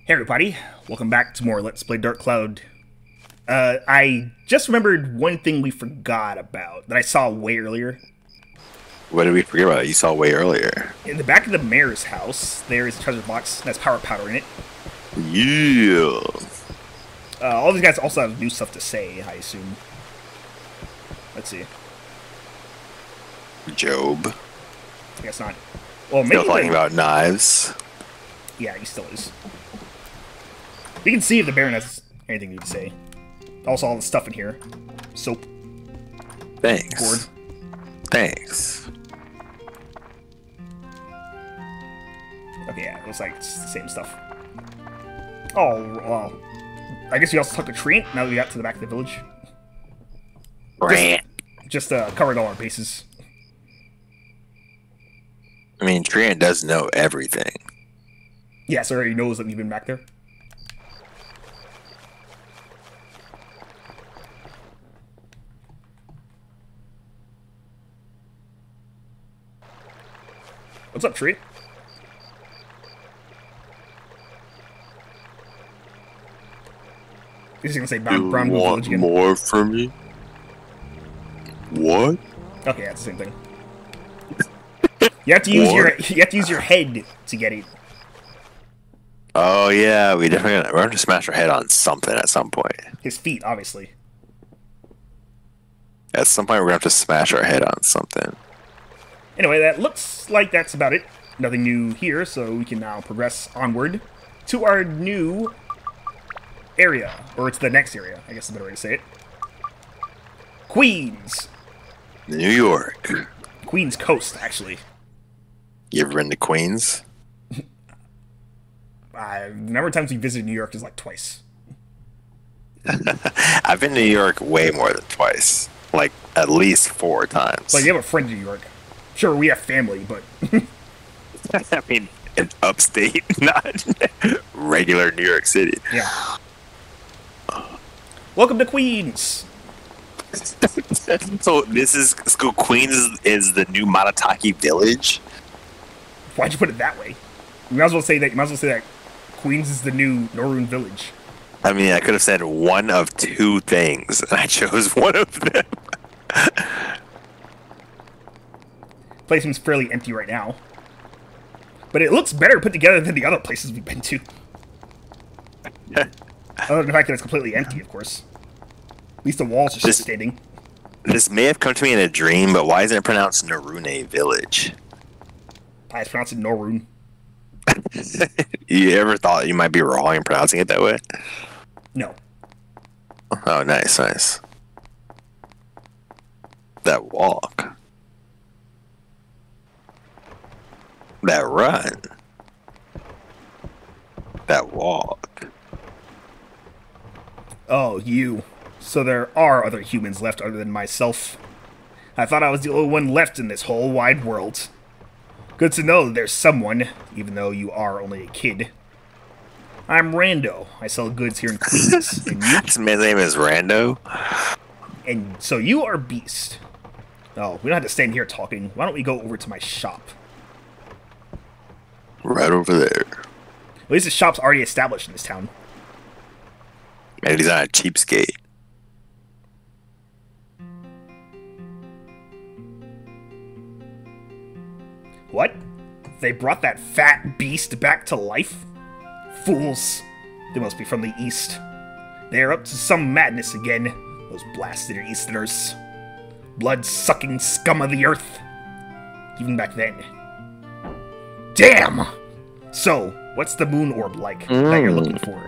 Hey everybody, welcome back to more Let's Play Dark Cloud. I just remembered one thing we forgot about that I saw way earlier. What did we forget about? You saw way earlier. In the back of the mayor's house, there is a treasure box that has power powder in it. Yeah. All these guys also have new stuff to say, I assume. Let's see. Job. I guess not. Well, maybe Still talking about knives. Yeah, he still is. We can see if the Baron has anything new to say. Also, all the stuff in here. Soap. Thanks. Board. Thanks. Okay, yeah, it looks like it's the same stuff. Oh, well. I guess we also took a treant now that we got to the back of the village. Just covered all our bases. I mean, Trian does know everything. Yeah, so he already knows that we've been back there. What's up, tree? He's gonna say brown village again. More from me? What? Okay, that's the same thing. You have to use your head to get it. Oh yeah, we're going to smash our head on something at some point. His feet, obviously. At some point, we're gonna have to smash our head on something. Anyway, that looks like that's about it. Nothing new here, so we can now progress onward to our new area. Or it's the next area, I guess is a better way to say it. Queens! New York. Queens Coast, actually. You ever been to Queens? The number of times we visited New York is like twice. I've been to New York way more than twice. Like, at least 4 times. Like, you have a friend in New York. Sure, we have family, but... I mean, in upstate, not regular New York City. Yeah. Welcome to Queens! So this is Queens is the new Matataki village. Why'd you put it that way? You might as well say that Queens is the new Norun village. I mean, I could have said one of 2 things, and I chose one of them. Place seems fairly empty right now. But it looks better put together than the other places we've been to. Other than the fact that it's completely empty, of course. At least the walls are just standing. This may have come to me in a dream, but why isn't it pronounced Narune Village? I pronounce it Norun. You ever thought you might be wrong in pronouncing it that way? No. Oh, nice, nice. That walk. That run. That walk. Oh, you. So there are other humans left other than myself. I thought I was the only one left in this whole wide world. Good to know that there's someone, even though you are only a kid. I'm Rando. I sell goods here in Queens. And you? This man's name is Rando. And so you are Beast. Oh, we don't have to stand here talking. Why don't we go over to my shop? Right over there. At least the shop's already established in this town. Man, he's not a cheapskate. What? They brought that fat beast back to life? Fools. They must be from the east. They are up to some madness again. Those blasted Easterners. Blood-sucking scum of the earth. Even back then. Damn! So, what's the Moon Orb like that you're looking for?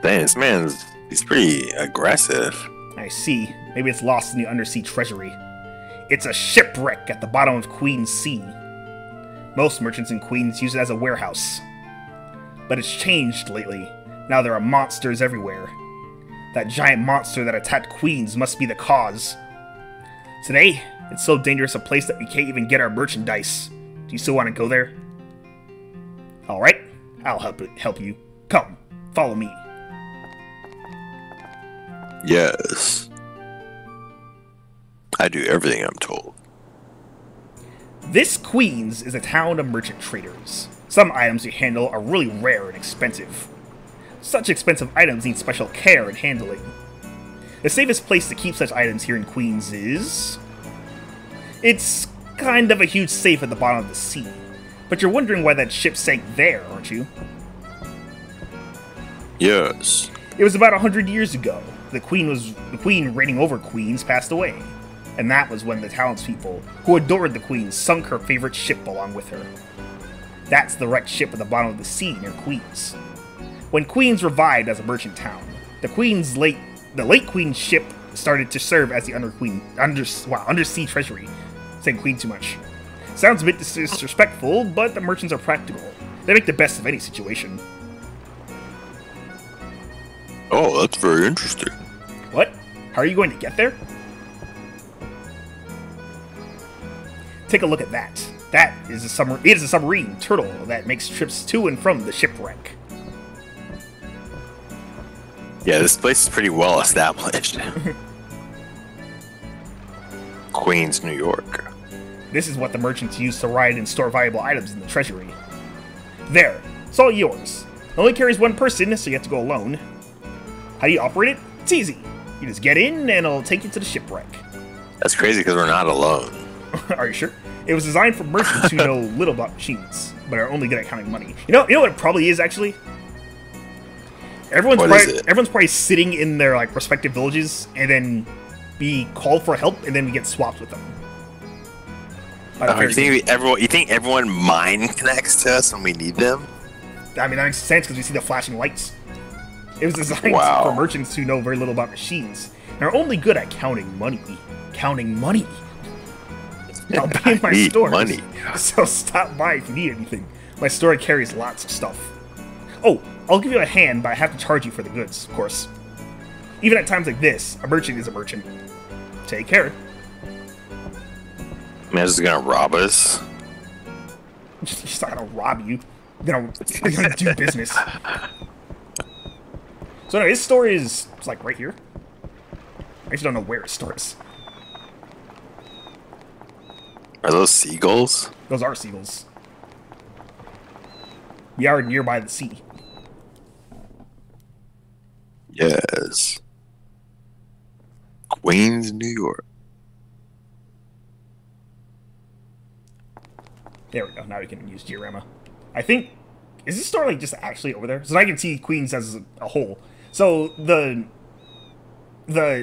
Dang, this man's... he's pretty aggressive. I see. Maybe it's lost in the undersea treasury. It's a shipwreck at the bottom of Queen's Sea. Most merchants in Queens use it as a warehouse. But it's changed lately. Now there are monsters everywhere. That giant monster that attacked Queens must be the cause. Today, it's so dangerous a place that we can't even get our merchandise. Do you still want to go there? Alright, I'll help you. Come, follow me. Yes. I do everything I'm told. This Queens is a town of merchant traders. Some items you handle are really rare and expensive. Such expensive items need special care and handling. The safest place to keep such items here in Queens is... It's kind of a huge safe at the bottom of the sea. But you're wondering why that ship sank there, aren't you? Yes. It was about 100 years ago. The queen reigning over Queens passed away. And that was when the townspeople, who adored the queen, sunk her favorite ship along with her. That's the wrecked ship at the bottom of the sea near Queens. When Queens revived as a merchant town, the late queen's ship started to serve as the undersea treasury. Saying queen too much. Sounds a bit disrespectful, but the merchants are practical. They make the best of any situation. Oh, that's very interesting. What? How are you going to get there? Take a look at that. That is it is a submarine turtle that makes trips to and from the shipwreck. Yeah, this place is pretty well established. Queens, New York. This is what the merchants use to ride and store valuable items in the treasury. There, it's all yours. It only carries one person, so you have to go alone. How do you operate it? It's easy. You just get in, and it'll take you to the shipwreck. That's crazy because we're not alone. Are you sure? It was designed for merchants who know little about machines, but are only good at counting money. You know what it probably is, actually? Everyone's probably sitting in their like respective villages, and then be called for help, and then we get swapped with them. You think everyone mind connects to us when we need them? I mean, that makes sense because we see the flashing lights. It was designed for merchants who know very little about machines and are only good at counting money. Counting money. I'll be in my store. So stop by if you need anything. My store carries lots of stuff. Oh, I'll give you a hand, but I have to charge you for the goods, of course. Even at times like this, a merchant is a merchant. Take care. Man, this is gonna rob us. He's not gonna rob you. You're gonna do business. So anyway, his store is like right here. I actually don't know where his store is. Are those seagulls? Those are seagulls. We are nearby the sea. Yes. Queens, New York. There we go. Now we can use diorama. I think... Is this store, like, just actually over there? So I can see Queens as a whole. So the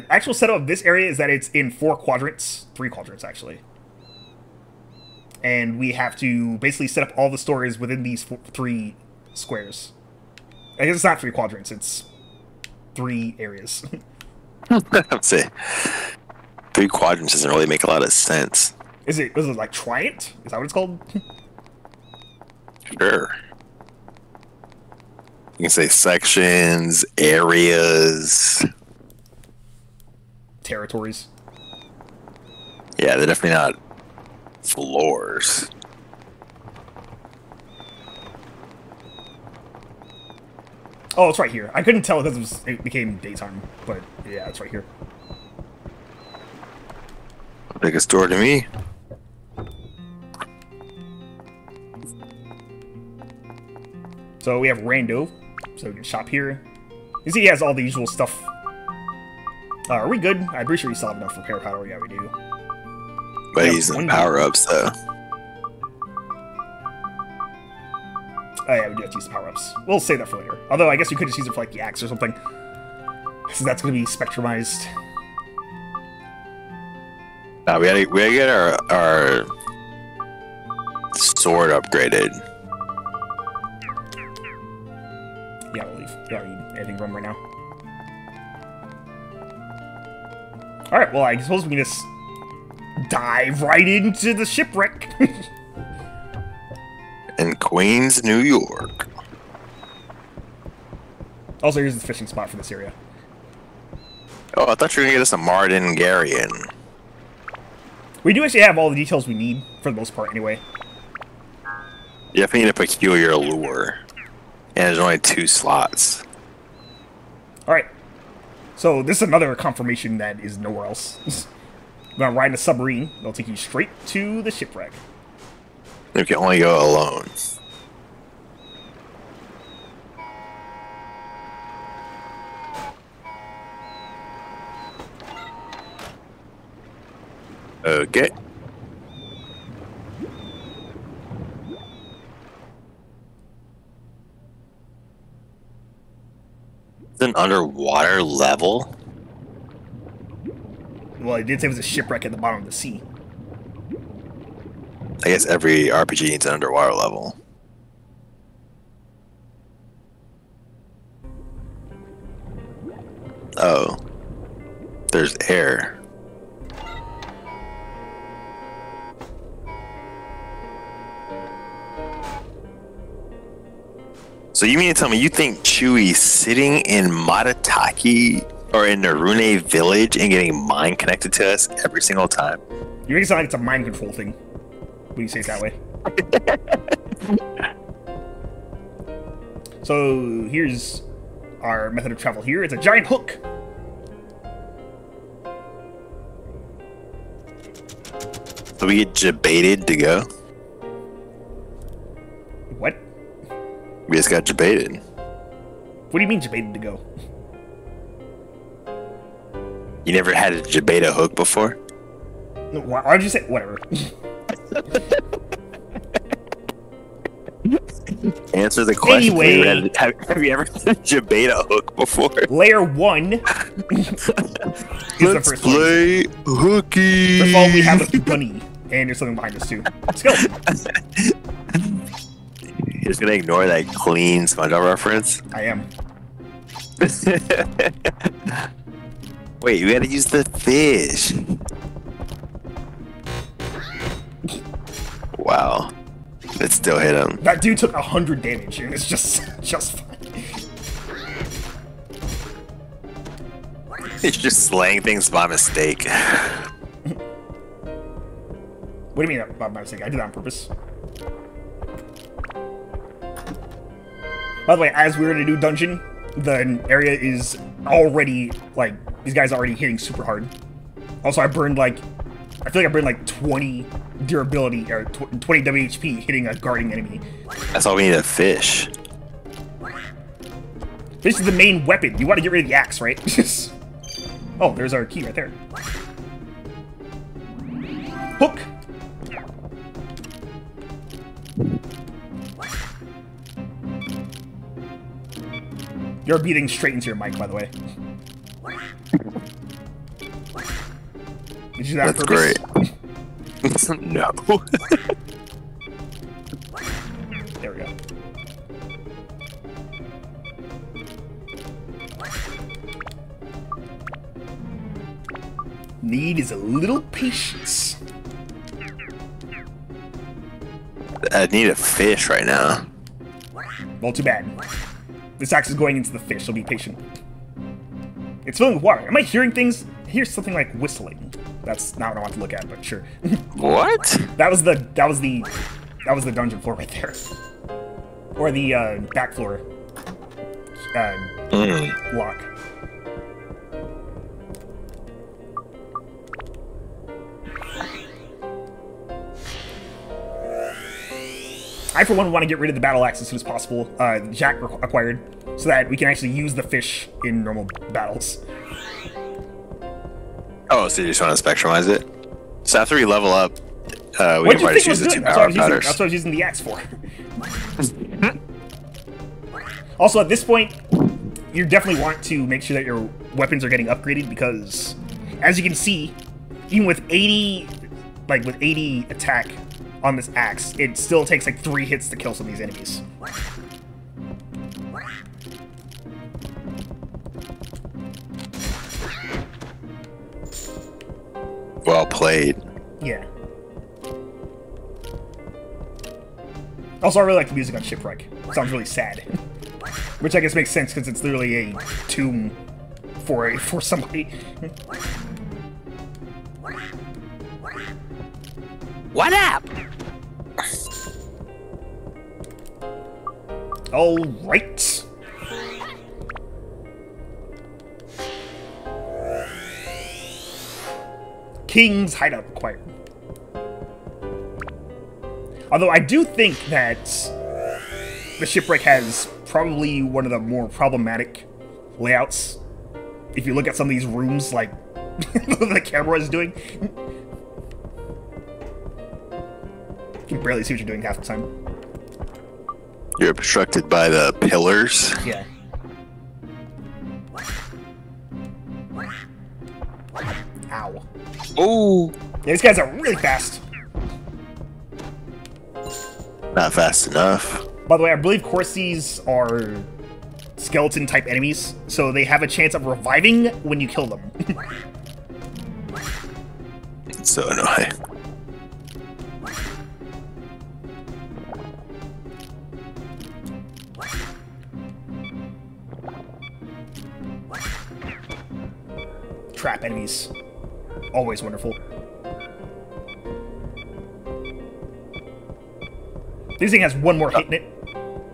actual setup of this area is that it's in 4 quadrants. 3 quadrants, actually. And we have to basically set up all the stores within these 3 squares. I guess it's not 3 quadrants. It's 3 areas. I'd say 3 quadrants doesn't really make a lot of sense. Was it like Triant? Is that what it's called? Sure. You can say sections, areas, territories. Yeah, they're definitely not floors. Oh, it's right here. I couldn't tell because it became daytime, but yeah, it's right here. Like a store to me. So we have Rando, so we can shop here. You see he has all the usual stuff. Are we good? I'm pretty sure we still have enough repair power. Yeah, we do. But he's the power-ups, though. Oh yeah, we do have to use the power-ups. We'll save that for later. Although I guess we could just use it for like the axe or something. So that's going to be spectrumized. We gotta get our sword upgraded. Yeah, we'll leave. We don't need anything from right now. Alright, well, I suppose we can just dive right into the shipwreck. In Queens, New York. Also, here's the fishing spot for this area. Oh, I thought you were gonna get us a Mardingarian. We do actually have all the details we need, for the most part, anyway. You definitely need a peculiar lure. And there's only 2 slots. Alright. So, this is another confirmation that is nowhere else. We're gonna ride in a submarine. It'll take you straight to the shipwreck. You can only go alone. Okay. It's an underwater level? Well, it did say it was a shipwreck at the bottom of the sea. I guess every RPG needs an underwater level. Oh. There's air. So you mean to tell me you think Chewie's sitting in Matataki or in Narune village and getting mind connected to us every single time? You make it sound like it's a mind control thing when you say it that way. So here's our method of travel here. It's a giant hook. So we get debated to go? What? We just got debated. What do you mean debated to go? You never had to debate a hook before? No, why did you say whatever? Answer the question. Anyway, have you ever had to debate a hook before? Layer 1 is the first one. Play hooky. First of all, we have a bunny, and there's something behind us too. Let's go. You're just gonna ignore that clean SpongeBob reference? I am. Wait, we gotta use the fish. Wow. It still hit him. That dude took 100 damage, and it's just fine. He's just slaying things by mistake. What do you mean by mistake? I did that on purpose. By the way, as we're in a new dungeon, the area is already, like, these guys are already hitting super hard. Also, I feel like I burned like 20 durability, or 20 WHP hitting a guarding enemy. That's all we need, a fish. Fish is the main weapon. You want to get rid of the axe, right? Oh, there's our key right there. Hook! You're beating straight into your mic, by the way. Did you do that on That's purpose? great. No. There we go. Need is a little patience. I need a fish right now. Well, too bad. This axe is going into the fish, so be patient. It's filling with water. Am I hearing things? I hear something like whistling. That's not what I want to look at, but sure. What? That was the dungeon floor right there. Or the back floor lock. I, for one, want to get rid of the battle axe as soon as possible. Jack acquired, so that we can actually use the fish in normal battles. Oh, so you just want to spectrumize it? So after we level up, we What can do you probably think just was use the doing? two That's power what I powders. was using the axe for. Also, at this point, you definitely want to make sure that your weapons are getting upgraded, because, as you can see, even with 80 attack on this axe, it still takes like 3 hits to kill some of these enemies. Well played. Yeah. Also, I really like the music on Shipwreck. It sounds really sad. Which I guess makes sense, because it's literally a tomb for somebody. What up? Alright. King's Hideout acquired. Although I do think that the Shipwreck has probably one of the more problematic layouts. If you look at some of these rooms, like the camera is doing. You can barely see what you're doing half the time. You're obstructed by the pillars. Yeah. Ow. Oh, Yeah, these guys are really fast. not fast enough. By the way, I believe Corsies are skeleton-type enemies, so they have a chance of reviving when you kill them. It's so annoying. Trap enemies. Always wonderful. This thing has one more hit in it.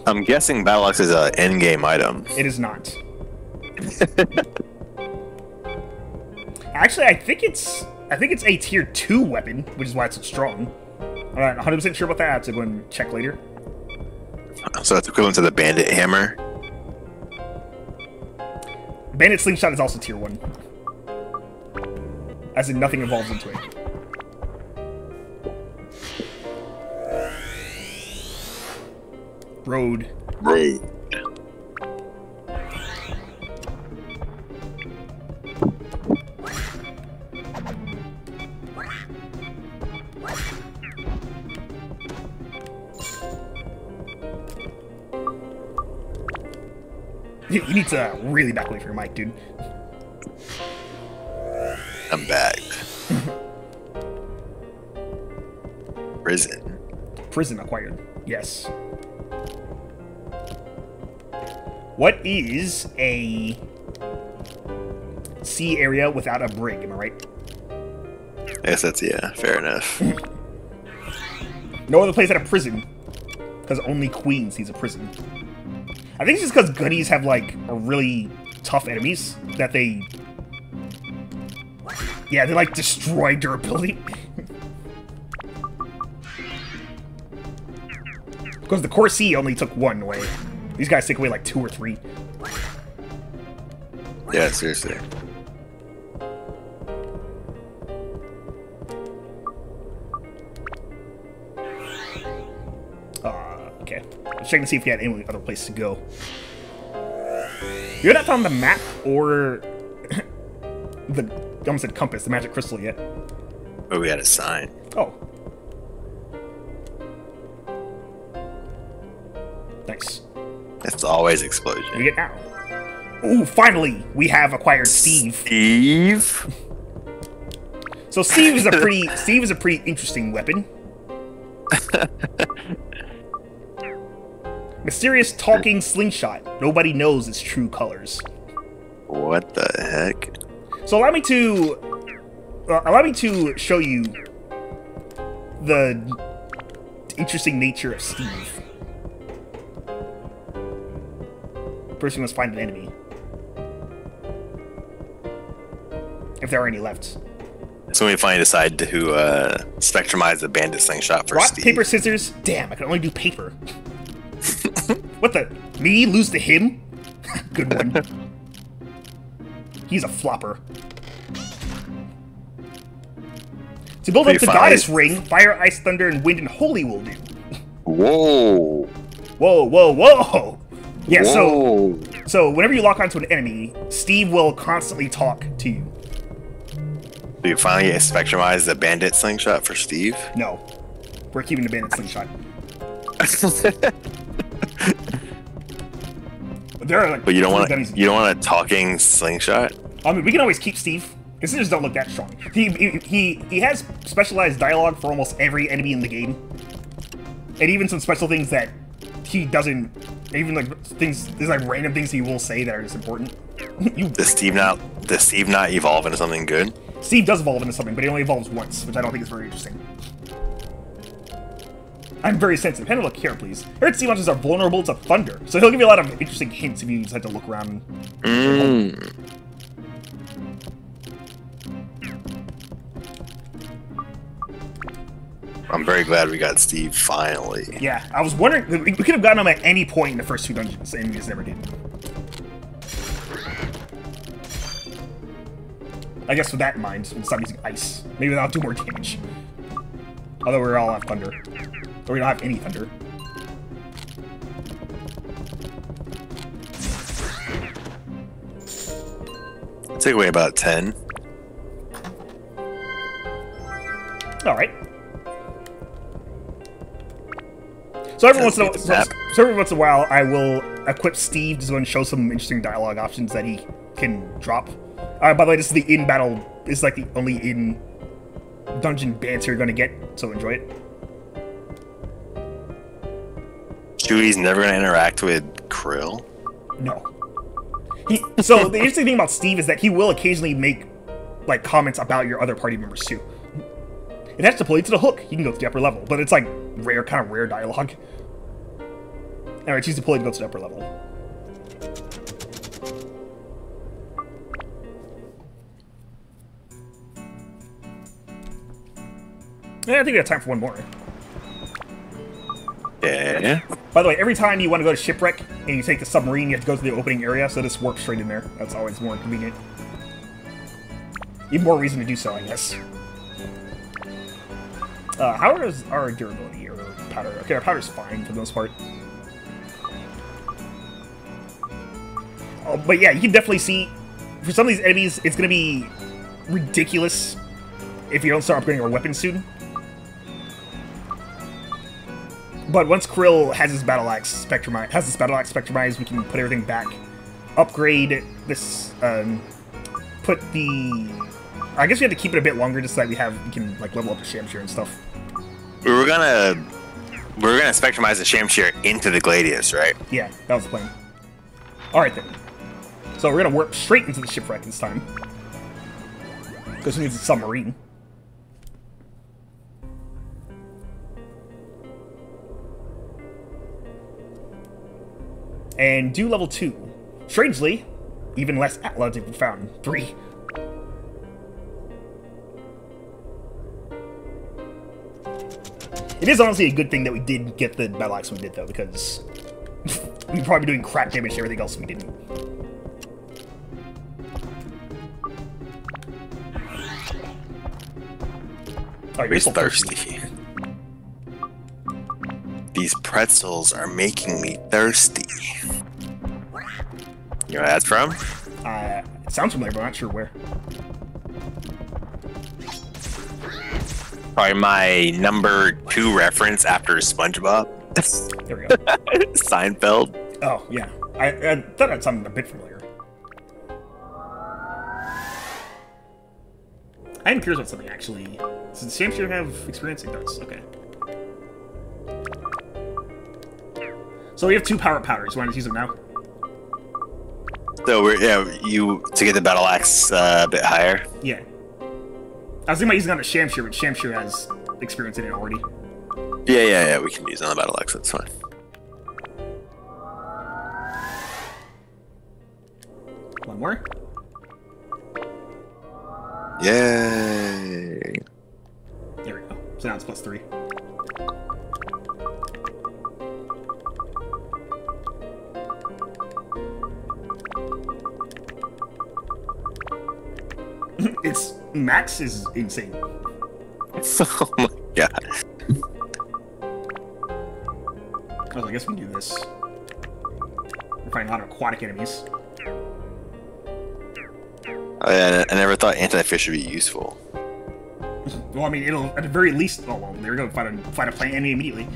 I'm guessing Battle Axe is an endgame item. It is not. Actually, I think it's a tier 2 weapon, which is why it's so strong. I'm not 100% sure about that. I have to go and check later. So that's equivalent to the Bandit Hammer. Bandit Slingshot is also tier 1. As in, nothing evolves into it. Road. You need to really back away from your mic, dude. I'm back. Prison. Prison acquired. Yes. What is a sea area without a brig? Am I right? I guess that's, yeah, fair enough. No other place had a prison. Because only Queens needs a prison. I think it's just because goodies have, like, a really tough enemies that they... Yeah, they, like, destroy durability. Because the Corsi only took 1 away. These guys take away, like, 2 or 3. Yeah, seriously. Okay. I was checking to see if we had any other place to go. You haven't found the map or the I almost said compass, the magic crystal yet. Oh, we had a sign. Oh. Nice. It's always explosion. What do we get now? Ooh, finally! We have acquired Steve. Steve? So Steve is a pretty interesting weapon. Mysterious talking slingshot. Nobody knows its true colors. What the heck? So allow me to show you the interesting nature of Steve. First, we must find an enemy. If there are any left. So we finally decide to spectrumize the bandit slingshot for Rock, Steve. paper, scissors. Damn, I can only do paper. What the? Me lose to him? Good one. He's a flopper. To build up the goddess ring, fire, ice, thunder, and wind and holy will do. Whoa. Whoa, whoa, whoa! Yeah, Whoa. so whenever you lock onto an enemy, Steve will constantly talk to you. Do you finally spectrumize the bandit slingshot for Steve? No. We're keeping the bandit slingshot. There are like But you don't want dummies. a talking slingshot? I mean, we can always keep Steve. His scissors don't look that strong. He has specialized dialogue for almost every enemy in the game, and even some special things that he doesn't. Even like things, there's like random things he will say that are just important. Does Steve not evolve into something good? Steve does evolve into something, but he only evolves once, which I don't think is very interesting. I'm very sensitive. Hand look here, please. I heard sea monsters are vulnerable to thunder, so he'll give you a lot of interesting hints if you decide to look around. I'm very glad we got Steve finally. Yeah, I was wondering, we could have gotten him at any point in the first 2 dungeons, and we just never did. I guess with that in mind, we'll stop using ice. Maybe that'll do more damage. Although we're all on thunder. Or we don't have any thunder. Take away about 10. Alright. So every once in a while, I will equip Steve to go and show some interesting dialogue options that he can drop. By the way, this is the in-battle... This is like the only in-dungeon banter you're going to get, so enjoy it. Chewie's never going to interact with Krill? No. So the interesting thing about Steve is that he will occasionally make like comments about your other party members too. It has to pull you to the hook. You can go to the upper level, but it's like rare, kind of rare dialogue. Anyway, choose to pull you to go to the upper level. Yeah, I think we have time for one more. Yeah. By the way, every time you want to go to Shipwreck and you take the submarine, you have to go to the opening area, so this warps straight in there. That's always more convenient. Even more reason to do so, I guess. How is our durability or powder? Okay, our powder's fine for the most part. Oh, but yeah, you can definitely see, for some of these enemies, it's going to be ridiculous if you don't start upgrading our weapons soon. But once Krill has his battle axe spectrumized, we can put everything back. Upgrade this. Put the. I guess we have to keep it a bit longer just so that we can like level up the Shamshir and stuff. We're gonna spectrumize the Shamshir into the Gladius, right? Yeah, that was the plan. All right then. So we're gonna warp straight into the shipwreck this time because we need a submarine. And do level 2. Strangely, even less Atla to be found. 3. It is honestly a good thing that we did get the battle axe we did, though, because we'd probably be doing crap damage to everything else we didn't. Alright, you're thirsty. These pretzels are making me thirsty. You know where that's from? It sounds familiar, but I'm not sure where. Probably my number 2 reference after SpongeBob. There we go. Seinfeld. Oh, yeah. I thought that sounded a bit familiar. I am curious about something, actually. Does Shamshir have experience? It does. Okay. So we have 2 power powders. You want to use them now? So we're to get the battle axe a bit higher. Yeah. I was thinking about using it on a Shamshir, but Shamshir has experience in it already. Yeah. We can use it on the battle axe. That's fine. One more. Yay! There we go. So now it's +3. Its max is insane. Oh my god. Oh, I guess we can do this. We're fighting a lot of aquatic enemies. I never thought anti-fish would be useful. Well, I mean, it'll at the very least. Oh well, there we go. Fight a plant enemy immediately.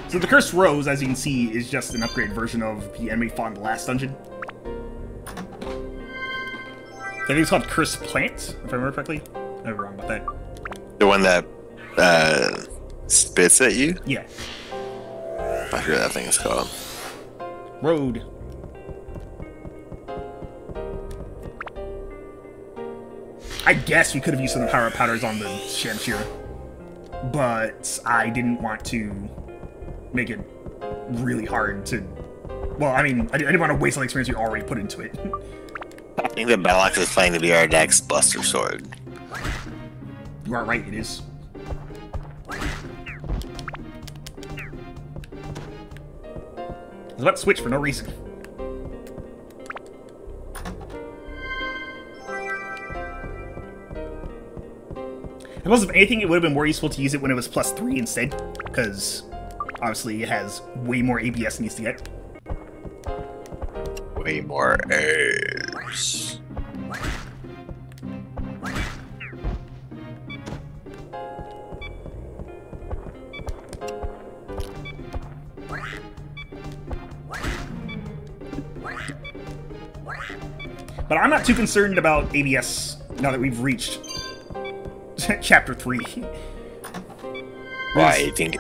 So the Cursed Rose, as you can see, is just an upgraded version of the enemy fought in the last dungeon. I think it's called Cursed Plant, if I remember correctly. I'm wrong about that. The one that spits at you? Yeah. I forget what that thing is called. Road. I guess we could have used some power powders on the Shamshir, but I didn't want to make it really hard to... Well, I mean, I didn't want to waste all the experience we already put into it. I think the battle axe is playing to be our next Buster Sword. You are right, it is. was about to switch for no reason. I suppose if anything, it would have been more useful to use it when it was +3 instead, because obviously it has way more ABS it needs to get. Way more A's. But I'm not too concerned about ABS now that we've reached Chapter 3. Why, you think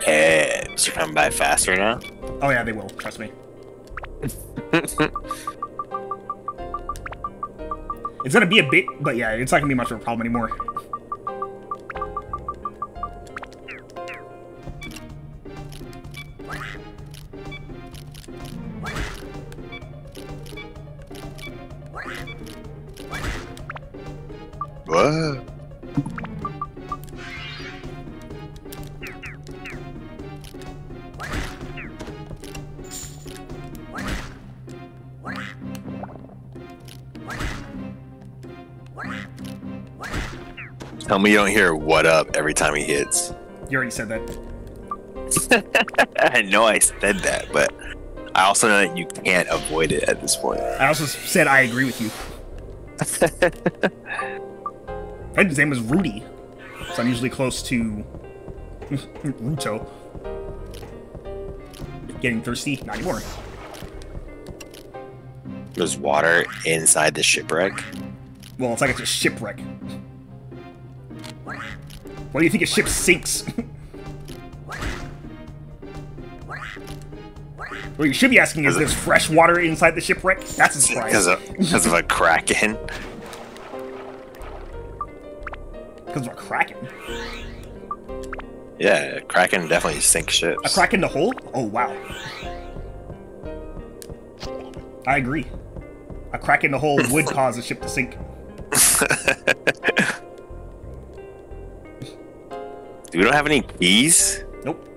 A's are coming by faster now? Oh yeah, they will, trust me. It's gonna be a bit, but yeah, it's not gonna be much of a problem anymore. What? Tell me you don't hear "what up" every time he hits. You already said that. I know I said that, but I also know that you can't avoid it at this point. I also said I agree with you. I think his name is Rudy, so I'm usually close to Ruto. Getting thirsty? Not anymore. There's water inside the shipwreck. Well, it's like it's a shipwreck. Why do you think a ship sinks? What you should be asking is, there's fresh water inside the shipwreck? That's a surprise. Because of a kraken. Because of a kraken? Yeah, kraken definitely sinks ships. A kraken in the hole? Oh, wow. I agree. A crack in the hole would cause a ship to sink. We don't have any keys? Nope.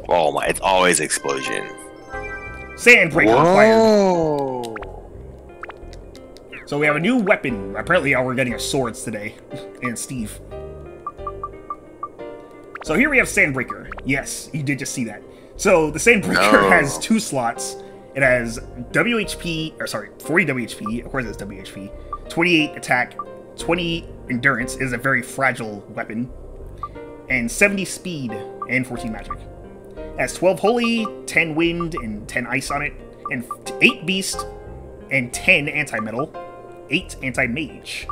Oh my, it's always explosion. Sandbreaker acquired. So we have a new weapon. Apparently we're getting our swords today. And Steve. So here we have Sandbreaker. Yes, you did just see that. So the Sandbreaker has 2 slots. It has WHP, or sorry, 40 WHP. Of course it's WHP. 28 attack, 20 endurance. It is a very fragile weapon. And 70 speed and 14 magic. It has 12 holy, 10 wind, and 10 ice on it. And 8 beast, and 10 anti-metal, 8 anti-mage.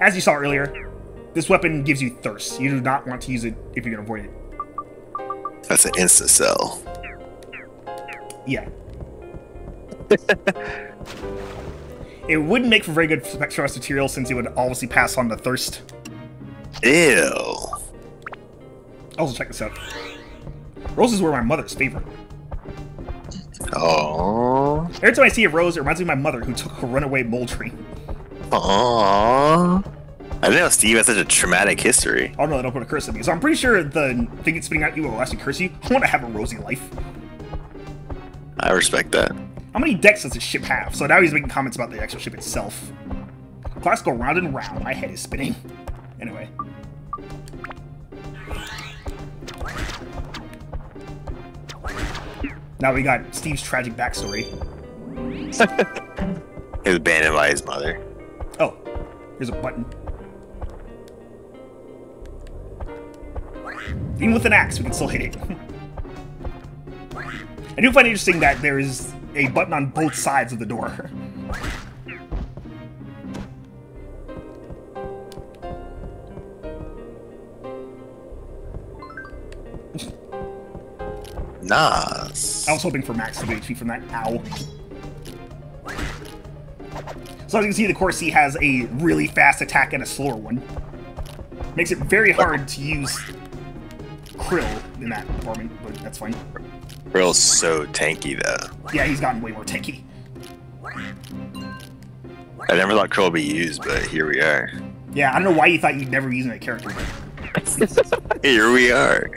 As you saw earlier, this weapon gives you thirst. You do not want to use it if you're going to avoid it. That's an instant sell. Yeah. It wouldn't make for very good specialized material since it would obviously pass on the thirst. Ew. Also, check this out. Roses were my mother's favorite. Oh. Every time I see a rose, it reminds me of my mother who took a runaway mole tree. Aww. I didn't know Steve has such a traumatic history. Oh no, they don't put a curse on me. So I'm pretty sure the thing it's spitting at you will actually curse you. I want to have a rosy life. I respect that. How many decks does this ship have? So now he's making comments about the actual ship itself. Clocks go round and round. My head is spinning. Anyway. Now we got Steve's tragic backstory. He was abandoned by his mother. Oh, here's a button. Even with an axe, we can still hit it. I do find it interesting that there is a button on both sides of the door. Nice. I was hoping for max HP from that. Ow. So as you can see, the Corsi has a really fast attack and a slower one. Makes it very hard to use Krill in that department, but that's fine. Krill's so tanky, though. Yeah, he's gotten way more tanky. I never thought Krill would be used, but here we are. Yeah, I don't know why you thought you'd never use him as a character. Here we are.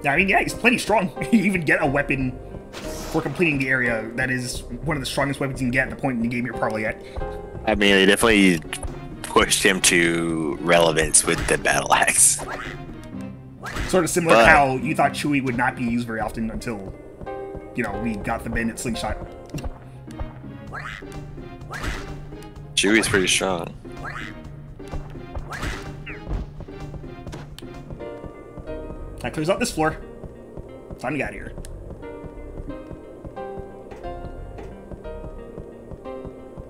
I mean, yeah, he's plenty strong. You even get a weapon for completing the area that is one of the strongest weapons you can get at the point in the game you're probably at. I mean, they definitely pushed him to relevance with the battle axe. Sort of similar to how you thought Chewie would not be used very often until, you know, we got the bandit slingshot. Chewie's pretty strong. That clears up this floor. Time to get out of here.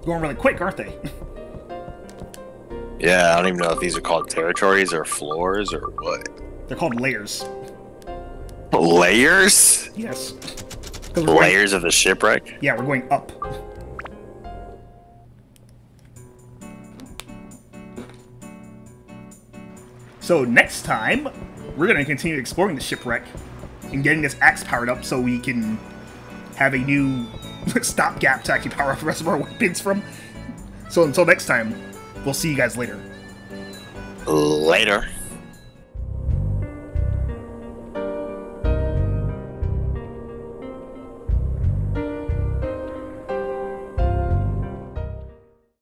Going really quick, aren't they? Yeah, I don't even know if these are called territories or floors or what. They're called layers. Layers? Yes. Layers of the shipwreck? Yeah, we're going up. So next time, we're going to continue exploring the shipwreck and getting this axe powered up so we can have a new stopgap to actually power up the rest of our weapons from. So until next time, we'll see you guys later. Later.